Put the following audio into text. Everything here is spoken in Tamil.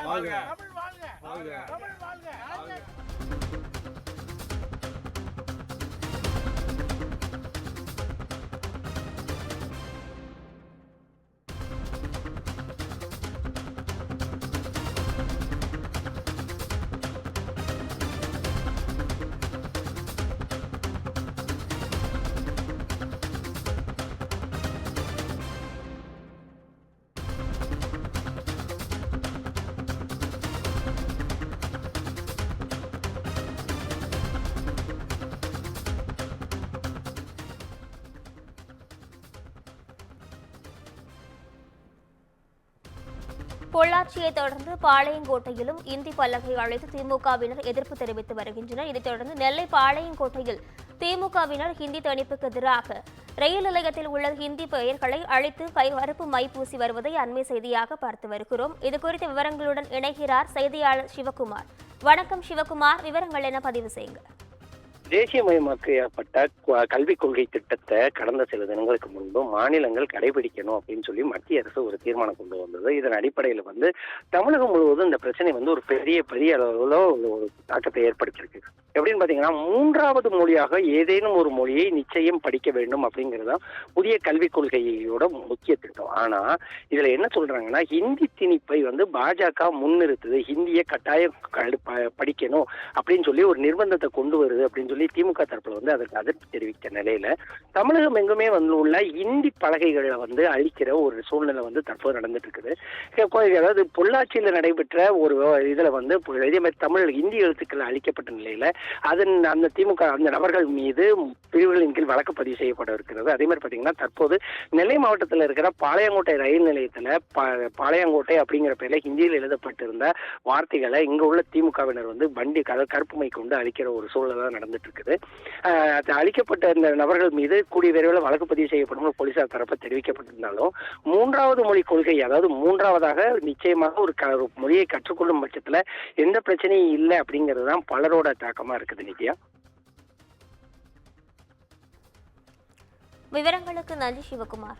வாழ்க. தமிழ் வாழ்க. வாழ்க. தமிழ் வாழ்க. பொள்ளாச்சியை தொடர்ந்து பாளையங்கோட்டையிலும் இந்தி பலகை அழைத்து திமுகவினர் எதிர்ப்பு தெரிவித்து வருகின்றனர். இதைத் தொடர்ந்து நெல்லை பாளையங்கோட்டையில் திமுகவினர் ஹிந்தி திணிப்புக்கு எதிராக ரயில் நிலையத்தில் உள்ள ஹிந்தி பெயர்களை அழித்து கருப்பு மை பூசி வருவதை அண்மை செய்தியாக பார்த்து வருகிறோம். இதுகுறித்த விவரங்களுடன் இணைகிறார் செய்தியாளர் சிவகுமார். வணக்கம் சிவகுமார், விவரங்கள் என பதிவு செய்யுங்க. தேசியமயமாக்கப்பட்ட கல்விக் கொள்கை திட்டத்தை கடந்த சில தினங்களுக்கு முன்பு மாநிலங்கள் கடைபிடிக்கணும் அப்படின்னு சொல்லி மத்திய அரசு ஒரு தீர்மானம் கொண்டு வந்தது. இதன் அடிப்படையில் தமிழகம் முழுவதும் இந்த பிரச்சனை ஒரு பெரிய அளவில் ஒரு தாக்கத்தை ஏற்படுத்தியிருக்கு. எப்படின்னு பாத்தீங்கன்னா, மூன்றாவது மொழியாக ஏதேனும் ஒரு மொழியை நிச்சயம் படிக்க வேண்டும் அப்படிங்கறதுதான் புதிய கல்விக் கொள்கையோட முக்கிய திட்டம். ஆனா இதுல என்ன சொல்றாங்கன்னா, ஹிந்தி திணிப்பை பாஜக முன்னிறுத்துது, ஹிந்தியை கட்டாயம் படிக்கணும் அப்படின்னு சொல்லி ஒரு நிர்பந்தத்தை கொண்டு வருது அப்படின்னு சொல்லி திமுக தரப்புல அதற்கு அதிர்ச்சி தெரிவித்த நிலையில தமிழகம் எங்குமே உள்ள இந்தி பலகைகளை அழிக்கிற ஒரு சூழ்நிலை தற்போது நடந்துட்டு இருக்குது. அதாவது பொள்ளாச்சியில நடைபெற்ற ஒரு இதுல இதே மாதிரி தமிழ் இந்தி எழுத்துக்கள் அழிக்கப்பட்ட நிலையில அந்த திமுக அந்த நபர்கள் மீது பிரிவுகளின் கீழ் வழக்கு பதிவு செய்யப்பட இருக்கிறது. அதே மாதிரி பாத்தீங்கன்னா, தற்போது நெல்லை மாவட்டத்தில் இருக்கிற பாளையங்கோட்டை ரயில் நிலையத்துல பாளையங்கோட்டை அப்படிங்கிற பெயர்ல ஹிந்தியில் எழுதப்பட்டிருந்த வார்த்தைகளை இங்க உள்ள திமுகவினர் வண்டி கருப்பு மை கொண்டு அழிக்கிற ஒரு சூழ்நிலை நடந்துட்டு இருக்குது. அழிக்கப்பட்ட இந்த நபர்கள் மீது கூடிய விரைவில் வழக்கு பதிவு செய்யப்படும் போலீசார் தரப்பு தெரிவிக்கப்பட்டிருந்தாலும், மூன்றாவது மொழி கொள்கை, அதாவது மூன்றாவதாக நிச்சயமாக ஒரு மொழியை கற்றுக்கொள்ளும் பட்சத்துல எந்த பிரச்சனையும் இல்லை அப்படிங்கிறது தான் பலரோட தாக்கமா இருக்குது. நித்யா, விவரங்களுக்கு நன்றி சிவகுமார்.